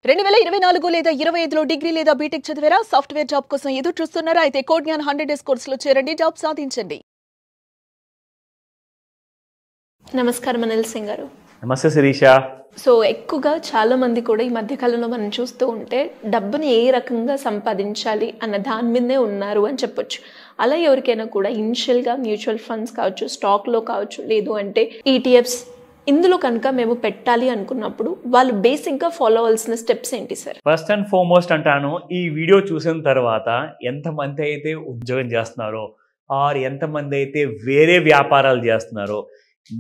2024 లేదా 25లో డిగ్రీ లేదా బీటెక్ చదివారా? సాఫ్ట్వేర్ జాబ్ కోసం ఎదురు చూస్తున్నారా? అయితే కోడ్ జ్ఞాన్ 100 డేస్ కోర్సులో చేరండి, జాబ్ సాధించండి. నమస్కారం అనిల్ సింగ్ గారు. నమస్తే శిరీష. సో ఎక్కువగా చాలా మంది కూడా ఈ మధ్య కాలంలో మనం చూస్తూ ఉంటే డబ్బుని ఏ రకంగా సంపాదించాలి అన్న దాని మీదే ఉన్నారు అని చెప్పొచ్చు. అలా ఎవరికైనా కూడా ఇనిషియల్గా మ్యూచువల్ ఫండ్స్ కావచ్చు, స్టాక్లో కావచ్చు, లేదు అంటే ఈటీఎఫ్స్, ఇందులో కనుక మేము పెట్టాలి అనుకున్నప్పుడు వాళ్ళు బేసిక్గా ఫాలో అవ్వాల్సిన స్టెప్స్ ఏంటి సార్? ఫస్ట్ అండ్ ఫార్మోస్ట్ అంటాను, ఈ వీడియో చూసిన తర్వాత ఎంతమంది అయితే ఉద్యోగం చేస్తున్నారో ఆర్ ఎంతమంది అయితే వేరే వ్యాపారాలు చేస్తున్నారో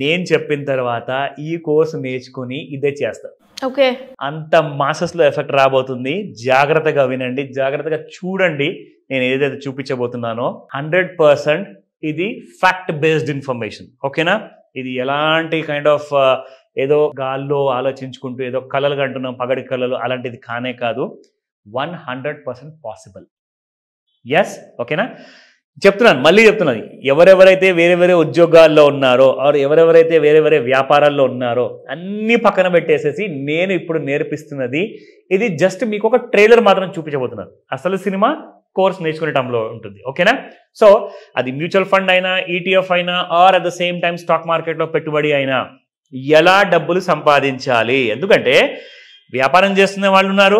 నేను చెప్పిన తర్వాత ఈ కోర్సు నేర్చుకుని ఇదే చేస్తారు. ఓకే, అంత మాసెస్లో ఎఫెక్ట్ రాబోతుంది. జాగ్రత్తగా వినండి, జాగ్రత్తగా చూడండి. నేను ఏదైతే చూపించబోతున్నానో 100% ఇది ఫ్యాక్ట్ బేస్డ్ ఇన్ఫర్మేషన్. ఓకేనా? ఇది ఎలాంటి కైండ్ ఆఫ్ ఏదో గాల్లో ఆలోచించుకుంటూ ఏదో కళలు అంటున్నాం, పగడి కళలు, అలాంటిది కానే కాదు. 100% పాసిబుల్. ఎస్, ఓకేనా? చెప్తున్నాను, మళ్ళీ చెప్తున్నాను, ఎవరెవరైతే వేరే వేరే ఉద్యోగాల్లో ఉన్నారో ఆర్ ఎవరెవరైతే వేరే వేరే వ్యాపారాల్లో ఉన్నారో అన్నీ పక్కన పెట్టేసేసి నేను ఇప్పుడు నేర్పిస్తున్నది ఇది జస్ట్ మీకు ఒక ట్రైలర్ మాత్రం చూపించబోతున్నాను. అసలు సినిమా కోర్స్ నేర్చుకునే టైంలో ఉంటుంది. ఓకేనా? సో అది మ్యూచువల్ ఫండ్ అయినా, ఈటీఎఫ్ అయినా, or at the same time stock మార్కెట్లో పెట్టుబడి అయినా ఎలా డబ్బులు సంపాదించాలి. ఎందుకంటే వ్యాపారం చేస్తున్న వాళ్ళు ఉన్నారు,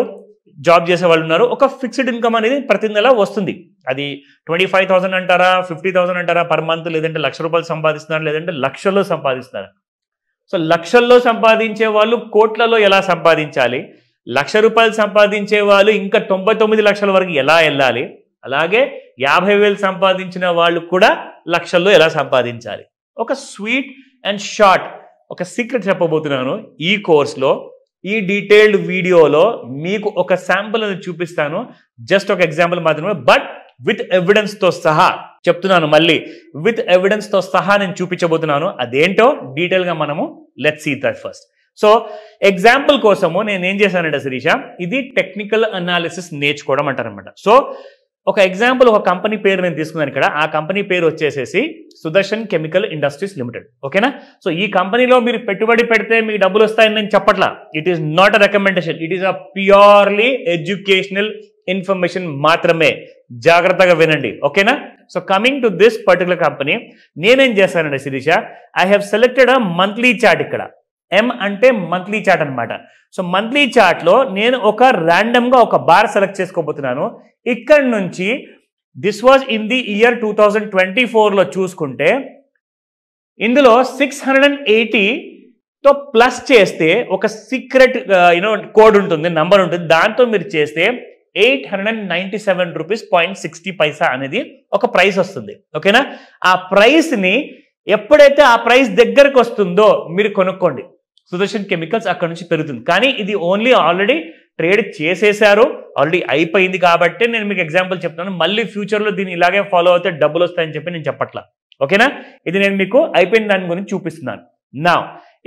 జాబ్ చేసే వాళ్ళు ఉన్నారు. ఒక ఫిక్స్డ్ ఇన్కమ్ అనేది ప్రతి నెల వస్తుంది. అది 25,000 అంటారా, 50,000 అంటారా పర్ మంత్, లేదంటే ₹1,00,000 సంపాదిస్తున్నారు, లేదంటే లక్షల్లో సంపాదిస్తున్నారు. సో లక్షల్లో సంపాదించే వాళ్ళు కోట్లలో ఎలా సంపాదించాలి, ₹1,00,000 సంపాదించే వాళ్ళు ఇంకా 99 లక్షల వరకు ఎలా వెళ్ళాలి, అలాగే 50,000 సంపాదించిన వాళ్ళు కూడా లక్షల్లో ఎలా సంపాదించాలి. ఒక స్వీట్ అండ్ షార్ట్ ఒక సీక్రెట్ చెప్పబోతున్నాను ఈ కోర్స్లో. ఈ డీటెయిల్డ్ వీడియోలో మీకు ఒక శాంపుల్ అనేది చూపిస్తాను. జస్ట్ ఒక ఎగ్జాంపుల్ మాత్రమే, బట్ విత్ ఎవిడెన్స్తో సహా చెప్తున్నాను. మళ్ళీ విత్ ఎవిడెన్స్తో సహా నేను చూపించబోతున్నాను. అదేంటో డీటెయిల్గా మనము let's see that first. So example కోసము నేను ఏం చేశానంటే శిరీష, ఇది టెక్నికల్ అనాలిసిస్ నేర్చుకోవడం అంటారనమాట. సో ఒక ఎగ్జాంపుల్, ఒక కంపెనీ పేరు నేను తీసుకున్నాను ఇక్కడ. ఆ కంపెనీ పేరు వచ్చేసేసి సుదర్శన్ కెమికల్ ఇండస్ట్రీస్ లిమిటెడ్. ఓకేనా? సో ఈ కంపెనీలో మీరు పెట్టుబడి పెడితే మీకు డబ్బులు వస్తాయని నేను చెప్పట్లా. It is not a recommendation, it is a purely educational information మాత్రమే. జాగ్రత్తగా వినండి. ఓకేనా? So coming to this particular company, నేనేం చేశానంటే Shirisha, I have selected a monthly chart. ఇక్కడ ఎం అంటే మంత్లీ చార్ట్ అనమాట. సో మంత్లీ చార్ట్లో నేను ఒక ర్యాండమ్గా ఒక బార్ సెలెక్ట్ చేసుకోబోతున్నాను. ఇక్కడ నుంచి this was in the year 2024లో చూసుకుంటే ఇందులో 680తో ప్లస్ చేస్తే ఒక సీక్రెట్ కోడ్ ఉంటుంది, నంబర్ ఉంటుంది. దాంతో మీరు చేస్తే ₹897.60 అనేది ఒక ప్రైస్ వస్తుంది. ఓకేనా? ఆ ప్రైస్ని ఎప్పుడైతే ఆ ప్రైస్ దగ్గరకు వస్తుందో మీరు కొనుక్కోండి. సుదర్శన్ కెమికల్స్ అక్కడ నుంచి పెరుగుతుంది. కానీ ఇది ఓన్లీ ఆల్రెడీ ట్రేడ్ చేసేసారు, ఆల్రెడీ అయిపోయింది కాబట్టి నేను మీకు ఎగ్జాంపుల్ చెప్తున్నాను. మళ్ళీ ఫ్యూచర్లో దీన్ని ఇలాగే ఫాలో అవుతే డబ్బులు వస్తాయని చెప్పి నేను చెప్పట్లా. ఓకేనా? ఇది నేను మీకు అయిపోయిన దాని గురించి చూపిస్తున్నాను. నా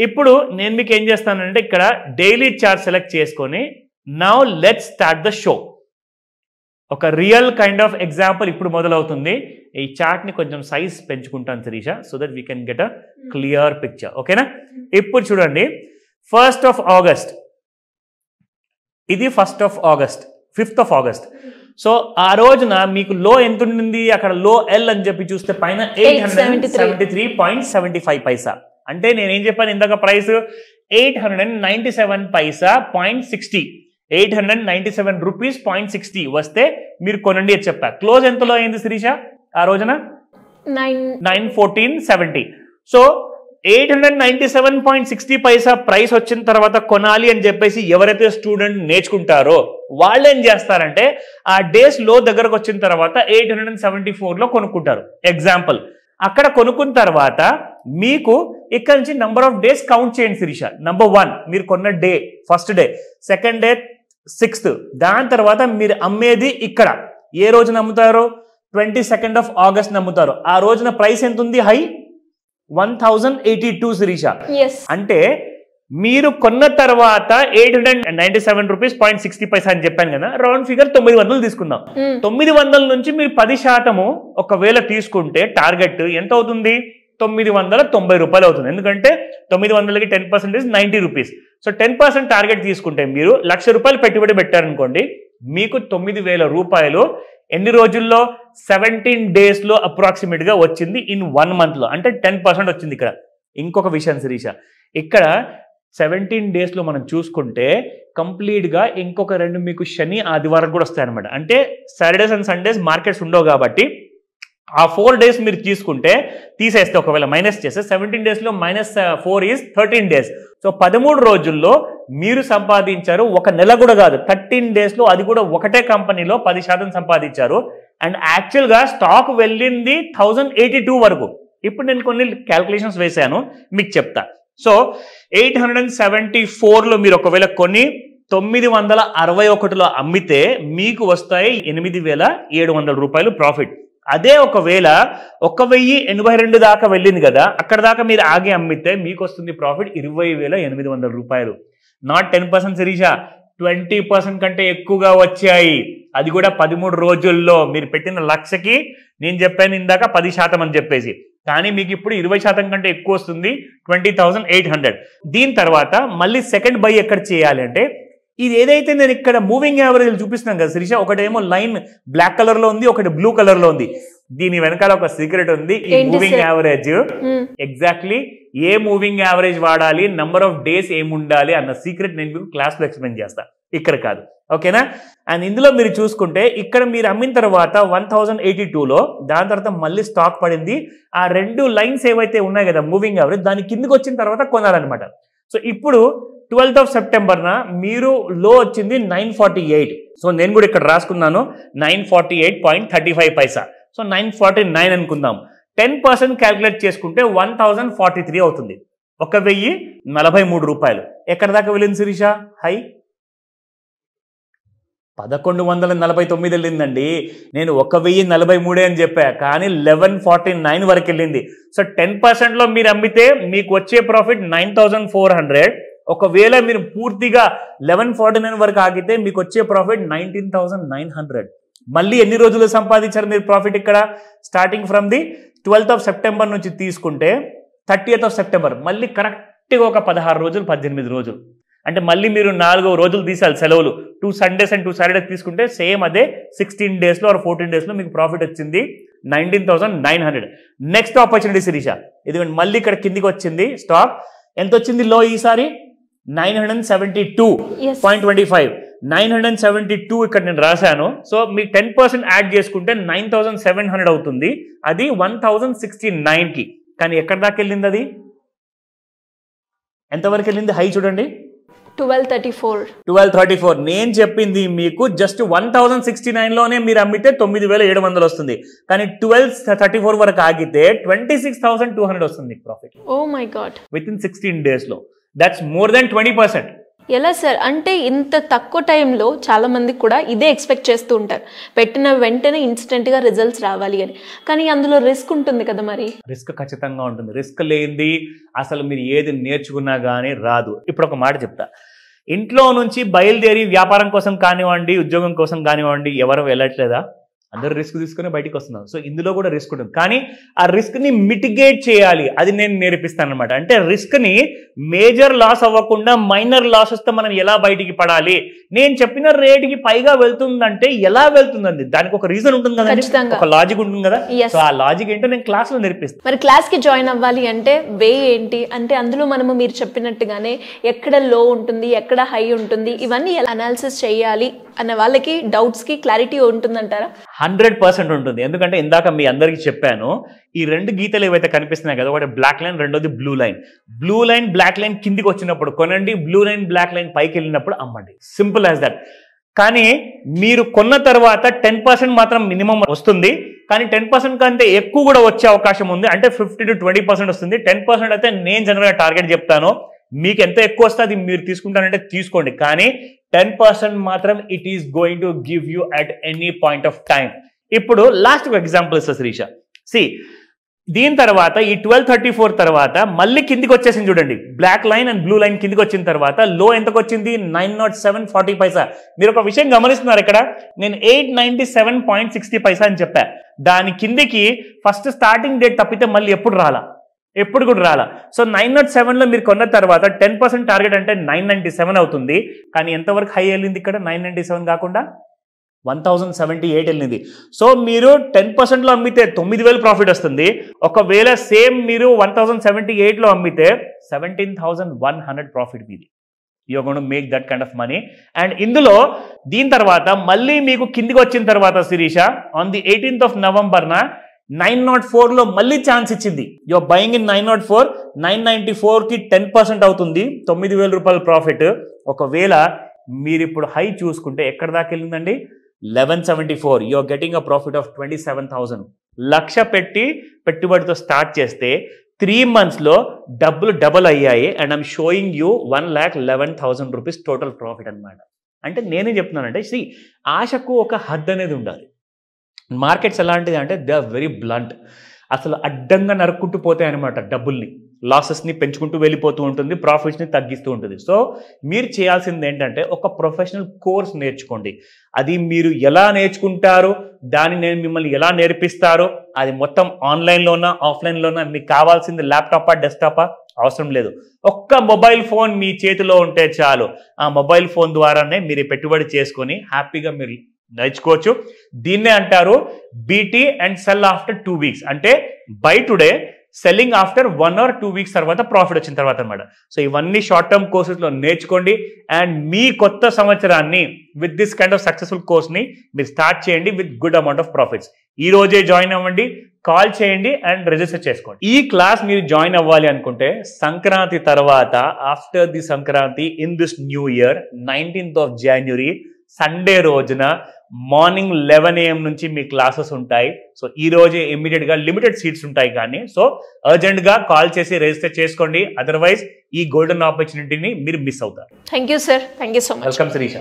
ఇప్పుడు నేను మీకు ఏం చేస్తానంటే ఇక్కడ డైలీ చార్ట్ సెలెక్ట్ చేసుకొని now let's start the show. ఒక రియల్ కైండ్ ఆఫ్ ఎగ్జాంపుల్ ఇప్పుడు మొదలవుతుంది. ఈ చార్ట్ని కొంచెం సైజ్ పెంచుకుంటాను Shirisha, so that we can get a clear picture. ఓకేనా? ఇప్పుడు చూడండి, 1st of August, ఇది 1st of August, 5th of August. So ఆ రోజున మీకు లో ఎంత ఉంటుంది, అక్కడ లో ఎల్ అని చెప్పి చూస్తే పైన 873.75. అంటే నేనేం చెప్పాను ఇందాక, ప్రైస్ 897.60, 897 రూపీస్.60 వస్తే మీరు కొనండి అని చెప్పా. క్లోజ్ ఎంతలో అయింది శిరీష ఆ రోజున? 914.70. సో 897.60 ప్రైస్ వచ్చిన తర్వాత కొనాలి అని చెప్పేసి ఎవరైతే స్టూడెంట్ నేర్చుకుంటారో వాళ్ళు ఏం చేస్తారంటే ఆ డేస్ లో దగ్గరకు వచ్చిన తర్వాత 874లో కొనుక్కుంటారు. ఎగ్జాంపుల్, అక్కడ కొనుక్కున్న తర్వాత మీకు ఇక్కడ నుంచి నంబర్ ఆఫ్ డేస్ కౌంట్ చేయండి శిరీష. నంబర్ 1 మీరు కొన్న day, first day, second day 6th, దాని తర్వాత మీరు అమ్మేది ఇక్కడ ఏ రోజున అమ్ముతారో 22nd of August అమ్ముతారు. ఆ రోజున ప్రైస్ ఎంత ఉంది? హై 1082 శిరీష. అంటే మీరు కొన్న తర్వాత 897.60 రూపీస్ అని చెప్పాను కదా, రౌండ్ ఫిగర్ 900 తీసుకుందాం. 900 నుంచి మీరు 10% ఒకవేళ తీసుకుంటే టార్గెట్ ఎంత అవుతుంది? 990 రూపాయలు అవుతుంది. ఎందుకంటే 900కి 10% 90 రూపీస్. సో 10% టార్గెట్ తీసుకుంటే మీరు 1,00,000 రూపాయలు పెట్టుబడి పెట్టారనుకోండి, మీకు 9,000 రూపాయలు ఎన్ని రోజుల్లో? 17 డేస్లో అప్రాక్సిమేట్గా వచ్చింది ఇన్ 1 మంత్లో. అంటే 10% వచ్చింది. ఇక్కడ ఇంకొక విషయం శిరీష, ఇక్కడ 17 డేస్లో మనం చూసుకుంటే కంప్లీట్గా ఇంకొక 2 మీకు శని ఆదివారం కూడా వస్తాయన్నమాట. అంటే సాటర్డేస్ అండ్ సండేస్ మార్కెట్స్ ఉండవు కాబట్టి ఆ 4 డేస్ మీరు తీసుకుంటే తీసేస్తే ఒకవేళ మైనస్ చేస్తే 17 డేస్లో -4 ఈజ్ 13 డేస్. సో 13 రోజుల్లో మీరు సంపాదించారు. ఒక నెల కూడా కాదు, 13 డేస్లో, అది కూడా ఒకటే కంపెనీలో 10% సంపాదించారు. అండ్ యాక్చువల్గా స్టాక్ వెళ్ళింది 1082 వరకు. ఇప్పుడు నేను కొన్ని క్యాల్కులేషన్స్ వేశాను, మీకు చెప్తా. సో 874లో మీరు ఒకవేళ కొన్ని 961లో అమ్మితే మీకు వస్తాయి 8,700 రూపాయలు ప్రాఫిట్. అదే ఒకవేళ 1,082 దాకా వెళ్ళింది కదా, అక్కడ దాకా మీరు ఆగి అమ్మితే మీకు వస్తుంది ప్రాఫిట్ 20,800 రూపాయలు. నాట్ 10% శిరీష, 20% కంటే ఎక్కువగా వచ్చాయి. అది కూడా 13 రోజుల్లో. మీరు పెట్టిన 1,00,000కి నేను చెప్పాను ఇందాక 10% అని చెప్పేసి, కానీ మీకు ఇప్పుడు 20% కంటే ఎక్కువ వస్తుంది, 20,800. దీని తర్వాత మళ్ళీ సెకండ్ బై ఎక్కడ చేయాలి అంటే, ఇది ఏదైతే నేను ఇక్కడ మూవింగ్ యావరేజ్ చూపిస్తున్నాను కదా శిరీష, ఒకటేమో లైన్ బ్లాక్ కలర్ లో ఉంది, ఒకటి బ్లూ కలర్ లో ఉంది. దీని వెనకాల ఒక సీక్రెట్ ఉంది. ఈ మూవింగ్ యావరేజ్ ఎగ్జాక్ట్లీ ఏ మూవింగ్ యావరేజ్ వాడాలి, నంబర్ ఆఫ్ డేస్ ఏముండాలి అన్న సీక్రెట్ నేను మీకు క్లాస్ లో ఎక్స్ప్లెయిన్ చేస్తా, ఇక్కడ కాదు. ఓకేనా? అండ్ ఇందులో మీరు చూసుకుంటే ఇక్కడ మీరు అమ్మిన తర్వాత 1082లో, దాని తర్వాత మళ్ళీ స్టాక్ పడింది. ఆ 2 లైన్స్ ఏవైతే ఉన్నాయి కదా మూవింగ్ యావరేజ్, దాని కిందకి వచ్చిన తర్వాత కొనాలన్నమాట. సో ఇప్పుడు 12th సెప్టెంబర్న మీరు లో వచ్చింది 948. సో నేను కూడా ఇక్కడ రాసుకున్నాను 948.35 పైసా. సో 949 అనుకుందాం. 10% క్యాల్కులేట్ చేసుకుంటే 1043 అవుతుంది. 1,043 రూపాయలు. ఎక్కడ దాకా వెళ్ళింది శిరీష? హై 1149 వెళ్ళిందండి. నేను 1,043 అని చెప్పా, కానీ 1149 వరకు వెళ్ళింది. సో 10%లో మీరు అమ్మితే మీకు వచ్చే ప్రాఫిట్ 9,400. ఒకవేళ మీరు పూర్తిగా 1149 వరకు ఆగితే మీకు వచ్చే ప్రాఫిట్ 19,900. మళ్ళీ ఎన్ని రోజులు సంపాదించారు మీరు ప్రాఫిట్ ఇక్కడ? Starting from the 12th September నుంచి తీసుకుంటే 30th సెప్టెంబర్, మళ్ళీ కరెక్ట్గా ఒక 16 రోజులు, 18 రోజులు. అంటే మళ్ళీ మీరు 4 రోజులు తీసాలి సెలవులు. 2 సండేస్ అండ్ 2 సాటర్డేస్ తీసుకుంటే సేమ్ అదే 16 డేస్లో ఆర్ 14 డేస్లో మీకు ప్రాఫిట్ వచ్చింది 19,900. నెక్స్ట్ ఆపర్చునిటీ శిరీష, ఎందుకంటే మళ్ళీ ఇక్కడ కిందికి వచ్చింది స్టాక్. ఎంత వచ్చింది లో ఈసారి? 972.25. 972 ఇక్కడ నేను రాశాను. సో మీకు 10% యాడ్ చేసుకుంటే 9,700 అవుతుంది. అది 1,069కి. కానీ ఎక్కడ దాకా వెళ్ళింది? అది ఎంతవరకు వెళ్ళింది? హై చూడండి, 1234. నేను చెప్పింది మీకు జస్ట్ 1069లోనే మీరు అమ్మితే 9,700 వస్తుంది. కానీ 1234 వరకు ఆగితే 26,200 వస్తుంది profit. Oh my God, within 16 డేస్లో. That's more than 20%. ఎలా సార్? అంటే ఇంత తక్కువ టైంలో చాలా మంది కూడా ఇదే ఎక్స్పెక్ట్ చేస్తూ ఉంటారు, పెట్టిన వెంటనే ఇన్స్టెంట్గా రిజల్ట్స్ రావాలి అని. కానీ అందులో రిస్క్ ఉంటుంది కదా. మరి రిస్క్ ఖచ్చితంగా ఉంటుంది. రిస్క్ లేనిది అసలు మీరు ఏది నేర్చుకున్నా కానీ రాదు. ఇప్పుడు ఒక మాట చెప్తా, ఇంట్లో నుంచి బయలుదేరి వ్యాపారం కోసం కానివ్వండి, ఉద్యోగం కోసం కానివ్వండి, ఎవరు వెళ్ళట్లేదా? అందరూ రిస్క్ తీసుకుని బయటికి వస్తున్నారు. సో ఇందులో కూడా రిస్క్ ఉంటుంది, కానీ ఆ రిస్క్ని మిటిగేట్ చేయాలి, అది నేను నేర్పిస్తాను అనమాట. అంటే రిస్క్ని మేజర్ లాస్ అవ్వకుండా మైనర్ లాస్ వస్తే మనం ఎలా బయటికి పడాలి. నేను చెప్పిన రేటుకి పైగా వెళ్తుందంటే ఎలా వెళ్తుందండి, దానికి ఒక రీజన్ ఉంటుంది కదా, ఒక లాజిక్ ఉంటుంది కదా. సో ఆ లాజిక్ ఏంటో నేను క్లాస్లో నేర్పిస్తాను. మరి క్లాస్కి జాయిన్ అవ్వాలి అంటే వే ఏంటి? అంటే అందులో మనము మీరు చెప్పినట్టుగానే ఎక్కడ లో ఉంటుంది, ఎక్కడ హై ఉంటుంది, ఇవన్నీ అనాలిసిస్ చేయాలి అన్న వాళ్ళకి డౌట్స్కి క్లారిటీ ఉంటుందంటారా? 100% ఉంటుంది. ఎందుకంటే ఇందాక మీ అందరికీ చెప్పాను, ఈ 2 గీతలు ఏవైతే కనిపిస్తున్నాయి కదా, ఒకటి బ్లాక్ లైన్, రెండోది blue line. Blue line black line కిందికి వచ్చినప్పుడు కొనండి, బ్లూ లైన్ బ్లాక్ లైన్ పైకి వెళ్ళినప్పుడు అమ్మండి. Simple as that. కానీ మీరు కొన్న తర్వాత 10% మాత్రం మినిమం వస్తుంది. కానీ 10% కంటే ఎక్కువ కూడా వచ్చే అవకాశం ఉంది. అంటే 50 to 20% వస్తుంది. 10% అయితే నేను జనరల్గా టార్గెట్ చెప్తాను. మీకు ఎంత ఎక్కువ వస్తే అది మీరు తీసుకుంటానంటే తీసుకోండి, కానీ 10% మాత్రం it is going to give you at any point of time. ఇప్పుడు లాస్ట్ ఒక ఎగ్జాంపుల్ ఇస్తా శిరీష. దీని తర్వాత ఈ 1234 తర్వాత మళ్ళీ కిందికి వచ్చేసింది చూడండి, black line and blue line కిందికి వచ్చిన తర్వాత లో ఎంతకు వచ్చింది? 907.40 పైసా. మీరు ఒక విషయం గమనిస్తున్నారు, ఇక్కడ నేను 897.60 పైసా అని చెప్పా. దాని కిందికి ఫస్ట్ స్టార్టింగ్ డేట్ తప్పితే మళ్ళీ ఎప్పుడు రాలా. ఎప్పుడు కూడా రాలా. సో 907లో మీరు కొన్న తర్వాత 10% టార్గెట్ అంటే 997 అవుతుంది. కానీ ఎంతవరకు హై వెళ్ళింది ఇక్కడ? 997 కాకుండా 1078 వెళ్ళింది. సో మీరు 10%లో అమ్మితే 9000 ప్రాఫిట్ వస్తుంది. ఒకవేళ సేమ్ మీరు 1078లో అమ్మితే 17,100 ప్రాఫిట్ మీది. You're going to make that kind of money. And ఇందులో దీని తర్వాత మళ్ళీ మీకు కిందికి వచ్చిన తర్వాత Shirisha on the 18th of November 904లో మళ్ళీ ఛాన్స్ ఇచ్చింది. యూఆర్ బయింగ్ ఇన్ 904, 994కి 10% అవుతుంది, 9000 రూపాయల ప్రాఫిట్. ఒకవేళ మీరు ఇప్పుడు హై చూసుకుంటే ఎక్కడ దాకా వెళ్ళిందండి? 1174. You're getting a profit of 27,000. Lakh పెట్టి పెట్టుబడితో స్టార్ట్ చేస్తే 3 monthsలో డబ్బులు డబల్ అయ్యాయి. And I'm showing you 1,11,000 rupees total profit అనమాట. అంటే నేనేం చెప్తున్నానంటే ఆశకు ఒక హద్దు అనేది ఉండాలి. మార్కెట్స్ ఎలాంటిది అంటే దే ఆర్ వెరీ బ్లంట్. అసలు అడ్డంగా నరుక్కుంటూ పోతాయి అనమాట. డబ్బుల్ని, లాసెస్ని పెంచుకుంటూ వెళ్ళిపోతూ ఉంటుంది, ప్రాఫిట్స్ని తగ్గిస్తూ ఉంటుంది. సో మీరు చేయాల్సింది ఏంటంటే ఒక ప్రొఫెషనల్ కోర్స్ నేర్చుకోండి. అది మీరు ఎలా నేర్చుకుంటారు, దాన్ని నేను మిమ్మల్ని ఎలా నేర్పిస్తారో, అది మొత్తం ఆన్లైన్లోనా ఆఫ్లైన్లోనా, మీకు కావాల్సింది ల్యాప్టాపా డెస్క్టాపా అవసరం లేదు. ఒక్క మొబైల్ ఫోన్ మీ చేతిలో ఉంటే చాలు. ఆ మొబైల్ ఫోన్ ద్వారానే మీరు పెట్టుబడి చేసుకొని హ్యాపీగా మీరు నేర్చుకోవచ్చు. దీన్నే అంటారు BT and cell after 2 weeks. అంటే by today, selling after 1 or 2 weeks తర్వాత ప్రాఫిట్ వచ్చిన తర్వాత అనమాట. సో ఇవన్నీ షార్ట్ టర్మ్ కోర్సెస్లో నేర్చుకోండి. అండ్ మీ కొత్త సంవత్సరాన్ని with this kind of successful కోర్స్ని మీరు స్టార్ట్ చేయండి with good amount of profits. ఈ రోజే జాయిన్ అవ్వండి, కాల్ చేయండి అండ్ రిజిస్టర్ చేసుకోండి. ఈ క్లాస్ మీరు జాయిన్ అవ్వాలి అనుకుంటే సంక్రాంతి తర్వాత, after the Sankranti in this new year 19th of January Sunday రోజున మార్నింగ్ 11 AM నుంచి మీ క్లాసెస్ ఉంటాయి. సో ఈ రోజే ఇమ్మీడియట్గా లిమిటెడ్ సీట్స్ ఉంటాయి. కానీ సో అర్జెంట్గా కాల్ చేసి రిజిస్టర్ చేసుకోండి. అదర్వైజ్ ఈ గోల్డెన్ ఆపర్చునిటీని మీరు మిస్ అవుతారు. Thank you sir. Thank you so much. Welcome Sirisha.